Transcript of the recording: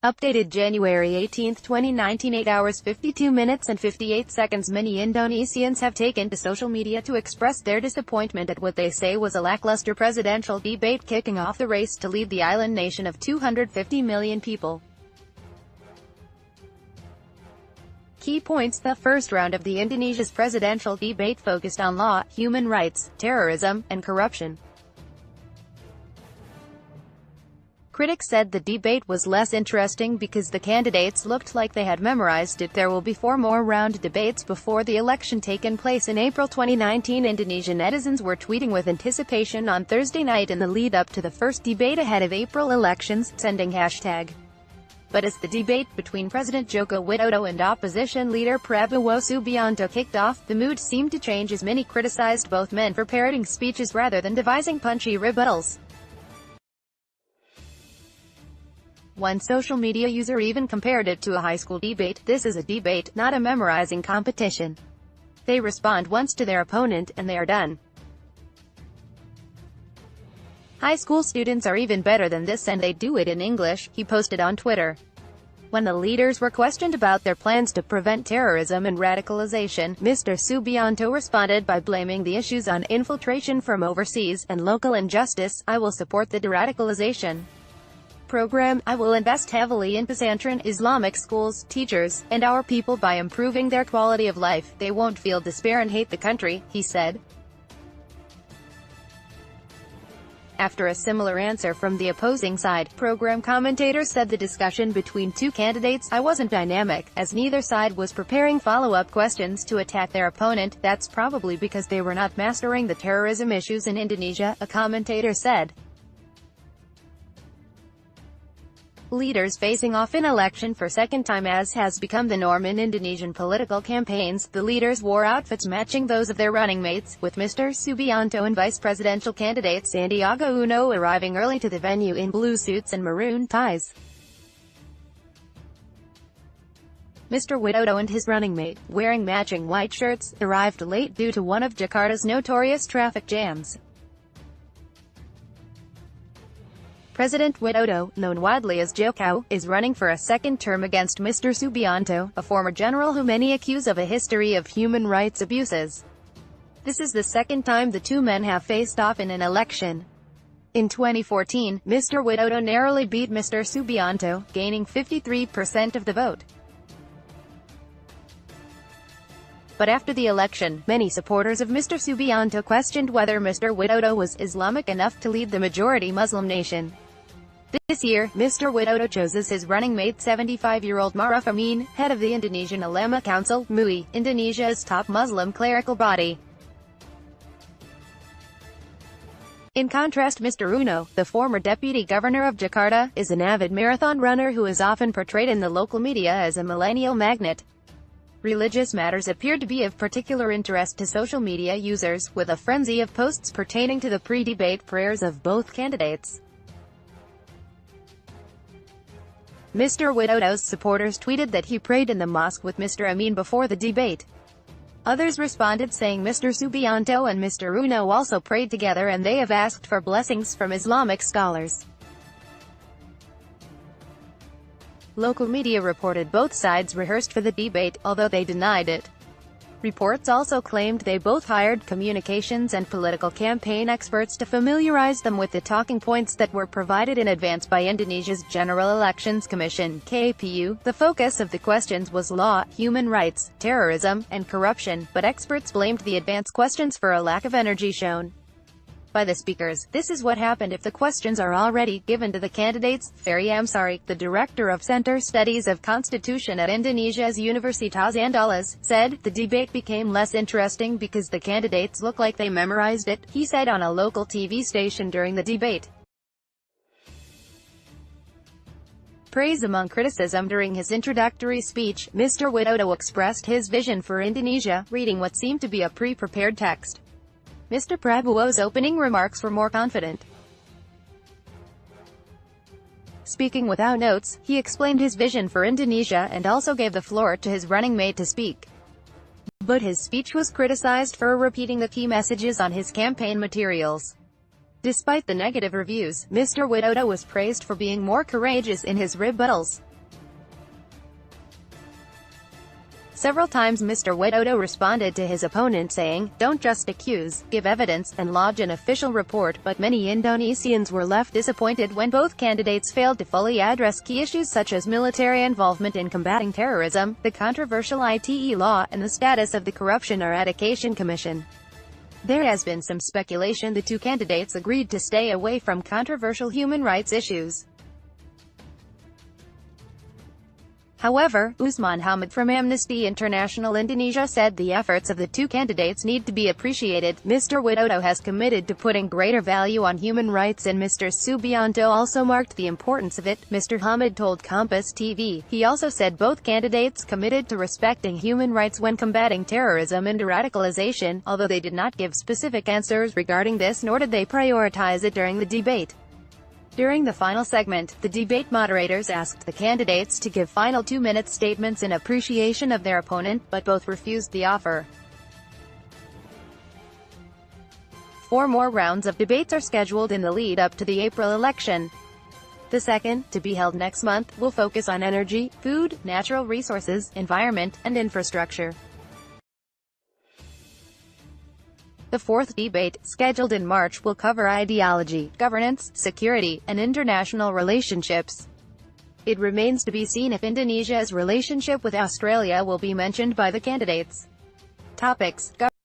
Updated January 18, 2019, 8 hours 52 minutes and 58 seconds. Many Indonesians have taken to social media to express their disappointment at what they say was a lackluster presidential debate kicking off the race to lead the island nation of 250 million people. Key points: the first round of the Indonesia's presidential debate focused on law, human rights, terrorism, and corruption. Critics said the debate was less interesting because the candidates looked like they had memorized it. There will be 4 more round debates before the election taking place in April 2019. Indonesian netizens were tweeting with anticipation on Thursday night in the lead-up to the first debate ahead of April elections, sending hashtag. But as the debate between President Joko Widodo and opposition leader Prabowo Subianto kicked off, the mood seemed to change as many criticized both men for parroting speeches rather than devising punchy rebuttals. One social media user even compared it to a high school debate. "This is a debate, not a memorizing competition. They respond once to their opponent, and they are done. High school students are even better than this, and they do it in English," he posted on Twitter. When the leaders were questioned about their plans to prevent terrorism and radicalization, Mr. Subianto responded by blaming the issues on infiltration from overseas and local injustice. "I will support the de-radicalization program. I will invest heavily in pesantren, Islamic schools, teachers, and our people by improving their quality of life. They won't feel despair and hate the country," he said. After a similar answer from the opposing side, program commentators said the discussion between two candidates wasn't dynamic, as neither side was preparing follow-up questions to attack their opponent. "That's probably because they were not mastering the terrorism issues in Indonesia," a commentator said. Leaders facing off in election for second time, as has become the norm in Indonesian political campaigns. The leaders wore outfits matching those of their running mates, with Mr. Subianto and vice presidential candidate Sandiaga Uno arriving early to the venue in blue suits and maroon ties. Mr. Widodo and his running mate, wearing matching white shirts, arrived late due to one of Jakarta's notorious traffic jams. President Widodo, known widely as Joko, is running for a second term against Mr. Subianto, a former general who many accuse of a history of human rights abuses. This is the second time the two men have faced off in an election. In 2014, Mr. Widodo narrowly beat Mr. Subianto, gaining 53% of the vote. But after the election, many supporters of Mr. Subianto questioned whether Mr. Widodo was Islamic enough to lead the majority Muslim nation. This year, Mr. Widodo chose as his running mate 75-year-old Maruf Amin, head of the Indonesian Ulama Council, MUI, Indonesia's top Muslim clerical body. In contrast, Mr. Uno, the former deputy governor of Jakarta, is an avid marathon runner who is often portrayed in the local media as a millennial magnate. Religious matters appeared to be of particular interest to social media users, with a frenzy of posts pertaining to the pre-debate prayers of both candidates. Mr. Widodo's supporters tweeted that he prayed in the mosque with Mr. Amin before the debate. Others responded saying Mr. Subianto and Mr. Uno also prayed together, and they have asked for blessings from Islamic scholars. Local media reported both sides rehearsed for the debate, although they denied it. Reports also claimed they both hired communications and political campaign experts to familiarize them with the talking points that were provided in advance by Indonesia's General Elections Commission (KPU). The focus of the questions was law, human rights, terrorism, and corruption, but experts blamed the advance questions for a lack of energy shown by the speakers. "This is what happened if the questions are already given to the candidates," Ferry Amsari, the director of Center Studies of Constitution at Indonesia's Universitas Andalas, said. "The debate became less interesting because the candidates look like they memorized it," he said on a local TV station during the debate. Praise among criticism. During his introductory speech, Mr. Widodo expressed his vision for Indonesia, reading what seemed to be a pre-prepared text. Mr. Prabowo's opening remarks were more confident. Speaking without notes, he explained his vision for Indonesia and also gave the floor to his running mate to speak. But his speech was criticized for repeating the key messages on his campaign materials. Despite the negative reviews, Mr. Widodo was praised for being more courageous in his rebuttals. Several times Mr. Widodo responded to his opponent saying, "Don't just accuse, give evidence, and lodge an official report," but many Indonesians were left disappointed when both candidates failed to fully address key issues such as military involvement in combating terrorism, the controversial ITE law, and the status of the Corruption Eradication Commission. There has been some speculation the two candidates agreed to stay away from controversial human rights issues. However, Usman Hamid from Amnesty International Indonesia said the efforts of the two candidates need to be appreciated. Mr. Widodo has committed to putting greater value on human rights and Mr. Subianto also marked the importance of it, Mr. Hamid told Compass TV. He also said both candidates committed to respecting human rights when combating terrorism and radicalization, although they did not give specific answers regarding this nor did they prioritize it during the debate. During the final segment, the debate moderators asked the candidates to give final 2-minute statements in appreciation of their opponent, but both refused the offer. 4 more rounds of debates are scheduled in the lead-up to the April election. The second, to be held next month, will focus on energy, food, natural resources, environment, and infrastructure. The fourth debate, scheduled in March, will cover ideology, governance, security, and international relationships. It remains to be seen if Indonesia's relationship with Australia will be mentioned by the candidates. Topics.